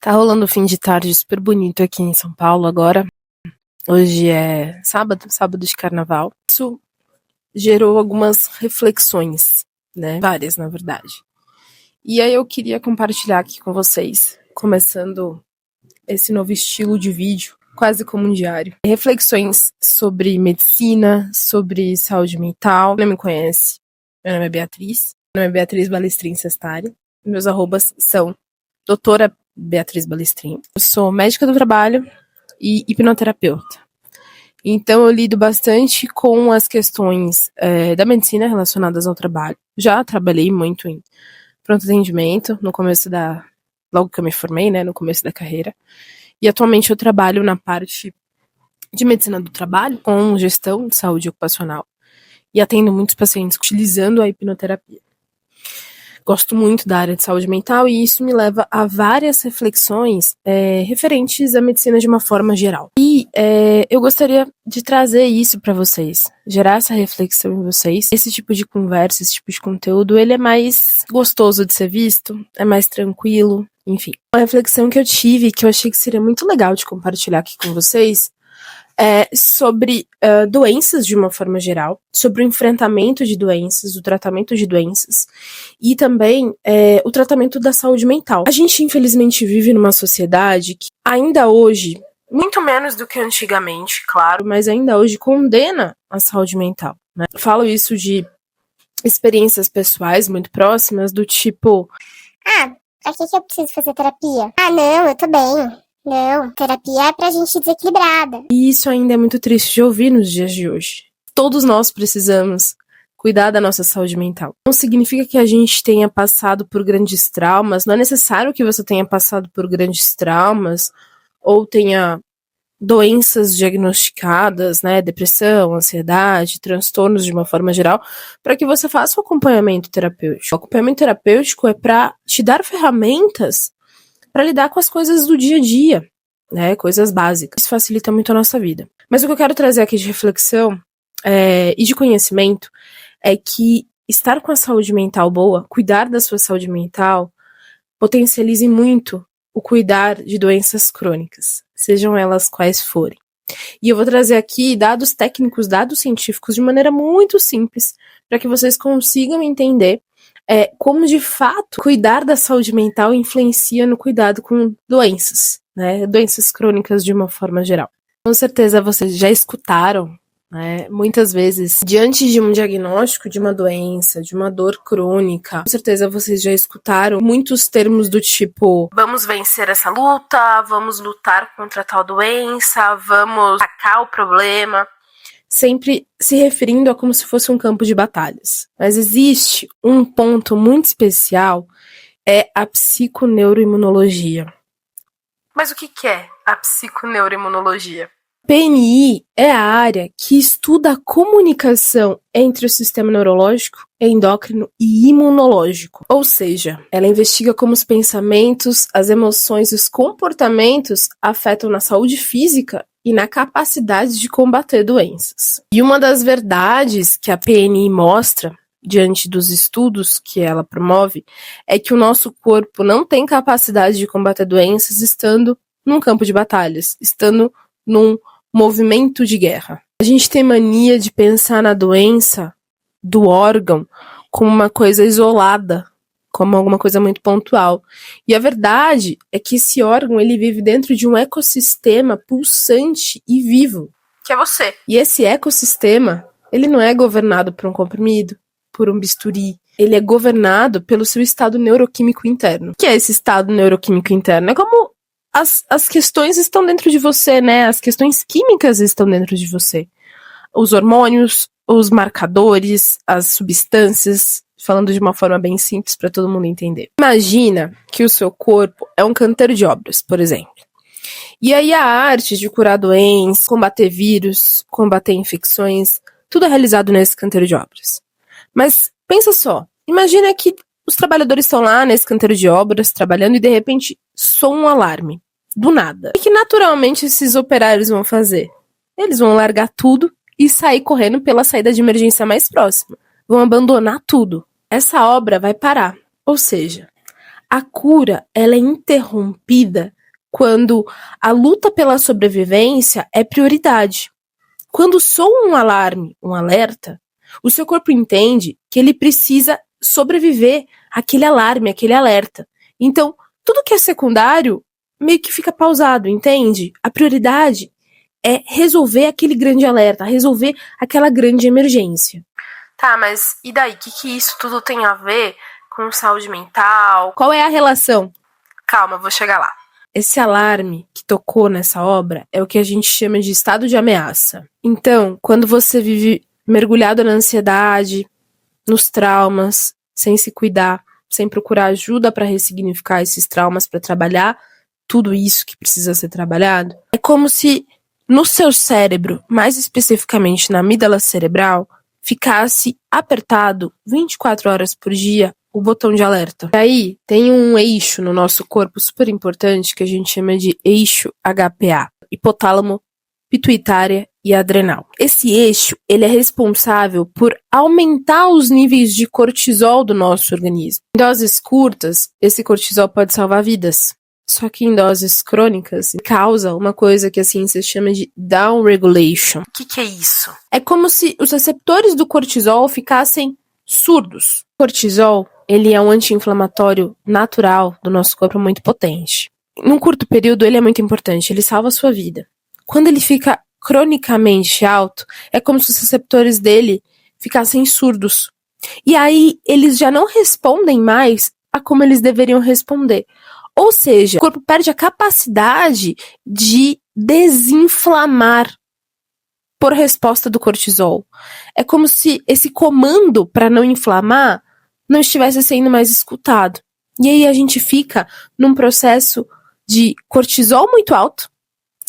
Tá rolando um fim de tarde super bonito aqui em São Paulo agora. Hoje é sábado de carnaval. Isso gerou algumas reflexões, né? Várias, na verdade. E aí eu queria compartilhar aqui com vocês, começando esse novo estilo de vídeo, quase como um diário. Reflexões sobre medicina, sobre saúde mental. Quem não me conhece, meu nome é Beatriz. Meu nome é Beatriz Balestrin Sestari. Meus arrobas são doutora Beatriz Balestrin. Eu sou médica do trabalho e hipnoterapeuta. Então eu lido bastante com as questões da medicina relacionadas ao trabalho. Já trabalhei muito em pronto atendimento logo que eu me formei, né, no começo da carreira. E atualmente eu trabalho na parte de medicina do trabalho, com gestão de saúde ocupacional. E atendo muitos pacientes utilizando a hipnoterapia. Gosto muito da área de saúde mental e isso me leva a várias reflexões referentes à medicina de uma forma geral. E eu gostaria de trazer isso para vocês, gerar essa reflexão em vocês. Esse tipo de conversa, esse tipo de conteúdo, ele é mais gostoso de ser visto, é mais tranquilo, enfim. Uma reflexão que eu tive, que eu achei que seria muito legal de compartilhar aqui com vocês, sobre doenças de uma forma geral, sobre o enfrentamento de doenças, o tratamento de doenças e também o tratamento da saúde mental. A gente, infelizmente, vive numa sociedade que ainda hoje, muito menos do que antigamente, claro, mas ainda hoje condena a saúde mental, né? Falo isso de experiências pessoais muito próximas, do tipo... pra que eu preciso fazer terapia? Não, eu tô bem. Não, terapia é pra gente desequilibrada. E isso ainda é muito triste de ouvir nos dias de hoje. Todos nós precisamos cuidar da nossa saúde mental. Não significa que a gente tenha passado por grandes traumas, não é necessário que você tenha passado por grandes traumas ou tenha doenças diagnosticadas, né, depressão, ansiedade, transtornos de uma forma geral, para que você faça o acompanhamento terapêutico. O acompanhamento terapêutico é para te dar ferramentas para lidar com as coisas do dia a dia, né, coisas básicas. Isso facilita muito a nossa vida. Mas o que eu quero trazer aqui de reflexão e de conhecimento é que estar com a saúde mental boa, cuidar da sua saúde mental, potencialize muito o cuidar de doenças crônicas, sejam elas quais forem. E eu vou trazer aqui dados técnicos, dados científicos, de maneira muito simples, para que vocês consigam entender como, de fato, cuidar da saúde mental influencia no cuidado com doenças, né? Doenças crônicas de uma forma geral. Com certeza vocês já escutaram, né, muitas vezes, diante de um diagnóstico de uma doença, de uma dor crônica, com certeza vocês já escutaram muitos termos do tipo: vamos vencer essa luta, vamos lutar contra tal doença, vamos atacar o problema, sempre se referindo a como se fosse um campo de batalhas. Mas existe um ponto muito especial, é a psiconeuroimunologia. Mas o que é a psiconeuroimunologia? PNI é a área que estuda a comunicação entre o sistema neurológico, endócrino e imunológico. Ou seja, ela investiga como os pensamentos, as emoções e os comportamentos afetam na saúde física e na capacidade de combater doenças. E uma das verdades que a PNI mostra, diante dos estudos que ela promove, é que o nosso corpo não tem capacidade de combater doenças estando num campo de batalhas, estando num movimento de guerra. A gente tem mania de pensar na doença do órgão como uma coisa isolada, como alguma coisa muito pontual. E a verdade é que esse órgão, ele vive dentro de um ecossistema pulsante e vivo, que é você. E esse ecossistema, ele não é governado por um comprimido, por um bisturi. Ele é governado pelo seu estado neuroquímico interno. O que é esse estado neuroquímico interno? É como as questões estão dentro de você, né? As questões químicas estão dentro de você. Os hormônios, os marcadores, as substâncias, falando de uma forma bem simples para todo mundo entender. Imagina que o seu corpo é um canteiro de obras, por exemplo. E aí a arte de curar doenças, combater vírus, combater infecções, tudo é realizado nesse canteiro de obras. Mas pensa só, imagina que os trabalhadores estão lá nesse canteiro de obras, trabalhando, e de repente soa um alarme, do nada. O que naturalmente esses operários vão fazer? Eles vão largar tudo e sair correndo pela saída de emergência mais próxima. Vão abandonar tudo. Essa obra vai parar. Ou seja, A cura, ela é interrompida quando a luta pela sobrevivência é prioridade. Quando soa um alarme, um alerta, o seu corpo entende que ele precisa sobreviver àquele alarme, àquele alerta. Então, tudo que é secundário meio que fica pausado, entende? A prioridade é resolver aquele grande alerta, resolver aquela grande emergência. Tá, mas e daí? O que isso tudo tem a ver com saúde mental? Qual é a relação? Calma, vou chegar lá. Esse alarme que tocou nessa obra é o que a gente chama de estado de ameaça. Então, quando você vive mergulhado na ansiedade, nos traumas, sem se cuidar, sem procurar ajuda para ressignificar esses traumas, para trabalhar tudo isso que precisa ser trabalhado, é como se no seu cérebro, mais especificamente na amígdala cerebral, ficasse apertado 24 horas por dia o botão de alerta. E aí, tem um eixo no nosso corpo super importante que a gente chama de eixo HPA, hipotálamo, pituitária e adrenal. Esse eixo, ele é responsável por aumentar os níveis de cortisol do nosso organismo. Em doses curtas, esse cortisol pode salvar vidas. Só que em doses crônicas, causa uma coisa que a ciência chama de downregulation. O que é isso? É como se os receptores do cortisol ficassem surdos. O cortisol, ele é um anti-inflamatório natural do nosso corpo muito potente. Num curto período, ele é muito importante, ele salva a sua vida. Quando ele fica cronicamente alto, é como se os receptores dele ficassem surdos. E aí, eles já não respondem mais a como eles deveriam responder. Ou seja, o corpo perde a capacidade de desinflamar por resposta do cortisol. É como se esse comando para não inflamar não estivesse sendo mais escutado. E aí a gente fica num processo de cortisol muito alto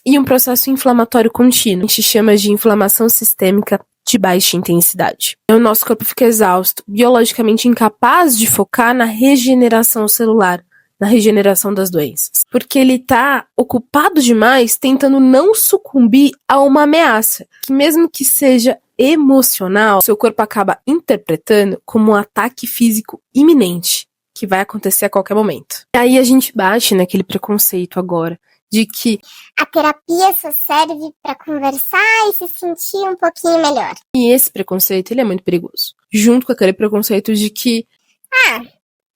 e um processo inflamatório contínuo. A gente chama de inflamação sistêmica de baixa intensidade. O nosso corpo fica exausto, biologicamente incapaz de focar na regeneração celular, na regeneração das doenças. Porque ele está ocupado demais tentando não sucumbir a uma ameaça, que mesmo que seja emocional, seu corpo acaba interpretando como um ataque físico iminente, que vai acontecer a qualquer momento. E aí a gente bate naquele preconceito agora, de que a terapia só serve para conversar e se sentir um pouquinho melhor. E esse preconceito, ele é muito perigoso. Junto com aquele preconceito de que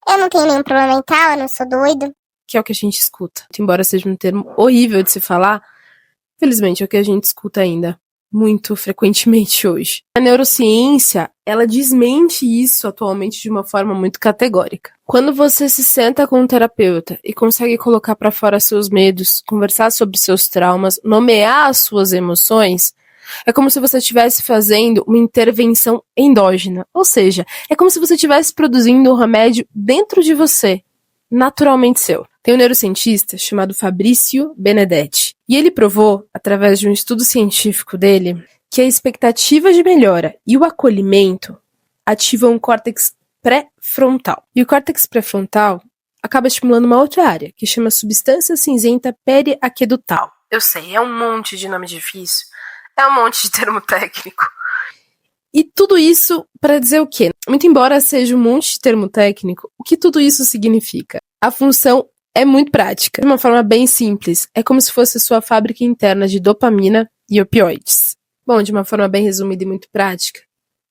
eu não tenho nenhum problema mental, eu não sou doido. Que é o que a gente escuta. Embora seja um termo horrível de se falar, felizmente é o que a gente escuta ainda muito frequentemente hoje. A neurociência, ela desmente isso atualmente de uma forma muito categórica. Quando você se senta com um terapeuta e consegue colocar para fora seus medos, conversar sobre seus traumas, nomear as suas emoções, é como se você estivesse fazendo uma intervenção endógena. Ou seja, é como se você estivesse produzindo um remédio dentro de você, naturalmente seu. Tem um neurocientista chamado Fabrício Benedetti. E ele provou, através de um estudo científico dele, que a expectativa de melhora e o acolhimento ativam o córtex pré-frontal. E o córtex pré-frontal acaba estimulando uma outra área, que chama substância cinzenta periaquedutal. Eu sei, é um monte de nome difícil. É um monte de termo técnico. E tudo isso para dizer o quê? Muito embora seja um monte de termo técnico, o que tudo isso significa? A função é muito prática. De uma forma bem simples, é como se fosse a sua fábrica interna de dopamina e opioides. Bom, de uma forma bem resumida e muito prática,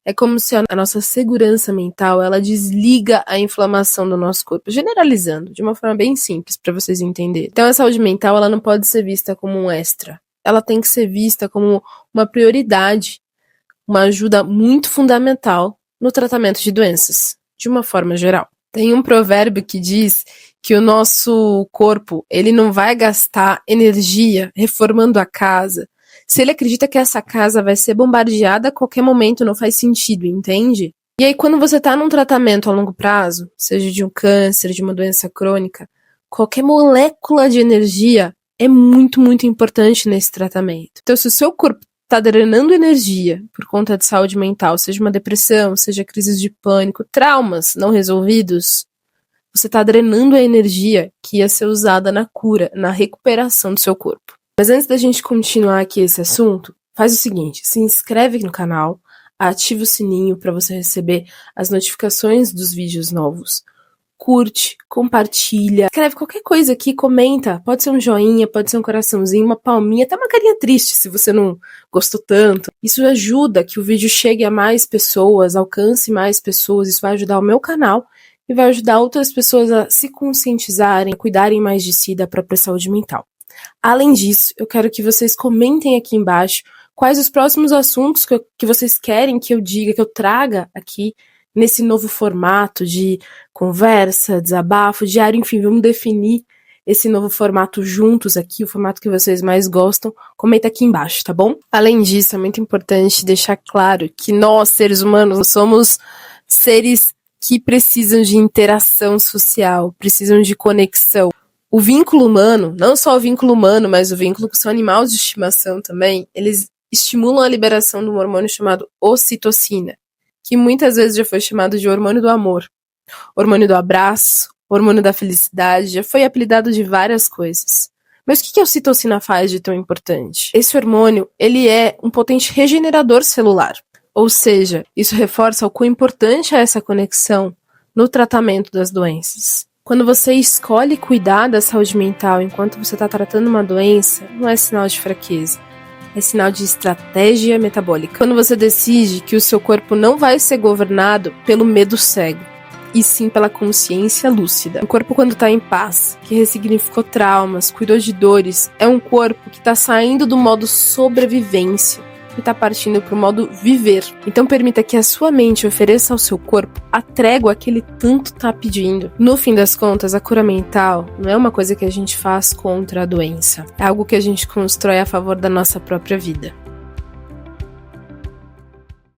é como se a nossa segurança mental, ela desliga a inflamação do nosso corpo, generalizando, de uma forma bem simples para vocês entenderem. Então a saúde mental, ela não pode ser vista como um extra. Ela tem que ser vista como uma prioridade, uma ajuda muito fundamental no tratamento de doenças, de uma forma geral. Tem um provérbio que diz que o nosso corpo, ele não vai gastar energia reformando a casa se ele acredita que essa casa vai ser bombardeada a qualquer momento. Não faz sentido, entende? E aí quando você está num tratamento a longo prazo, seja de um câncer, de uma doença crônica, qualquer molécula de energia é muito, muito importante nesse tratamento. Então, se o seu corpo está drenando energia por conta de saúde mental, seja uma depressão, seja crises de pânico, traumas não resolvidos, você está drenando a energia que ia ser usada na cura, na recuperação do seu corpo. Mas antes da gente continuar aqui esse assunto, faz o seguinte, se inscreve no canal, ativa o sininho para você receber as notificações dos vídeos novos. curte, compartilha, escreve qualquer coisa aqui, comenta. Pode ser um joinha, pode ser um coraçãozinho, uma palminha, até uma carinha triste se você não gostou tanto. Isso ajuda que o vídeo chegue a mais pessoas, alcance mais pessoas, isso vai ajudar o meu canal e vai ajudar outras pessoas a se conscientizarem, a cuidarem mais de si, da própria saúde mental. Além disso, eu quero que vocês comentem aqui embaixo quais os próximos assuntos que vocês querem que eu diga, que eu traga aqui nesse novo formato de conversa, desabafo, diário, enfim, vamos definir esse novo formato juntos aqui, o formato que vocês mais gostam. Comenta aqui embaixo, tá bom? Além disso, é muito importante deixar claro que nós, seres humanos, somos seres que precisam de interação social, precisam de conexão. O vínculo humano, não só o vínculo humano, mas o vínculo com seu animal de estimação também, eles estimulam a liberação de um hormônio chamado ocitocina, que muitas vezes já foi chamado de hormônio do amor, hormônio do abraço, hormônio da felicidade, já foi apelidado de várias coisas. Mas o que a ocitocina faz de tão importante? Esse hormônio, ele é um potente regenerador celular, ou seja, isso reforça o quão importante é essa conexão no tratamento das doenças. Quando você escolhe cuidar da saúde mental enquanto você está tratando uma doença, não é sinal de fraqueza. É sinal de estratégia metabólica. Quando você decide que o seu corpo não vai ser governado pelo medo cego, e sim pela consciência lúcida. Um corpo, quando está em paz, que ressignificou traumas, cuidou de dores, é um corpo que está saindo do modo sobrevivência e está partindo para o modo viver. Então permita que a sua mente ofereça ao seu corpo a trégua que ele tanto está pedindo. No fim das contas, a cura mental não é uma coisa que a gente faz contra a doença. É algo que a gente constrói a favor da nossa própria vida.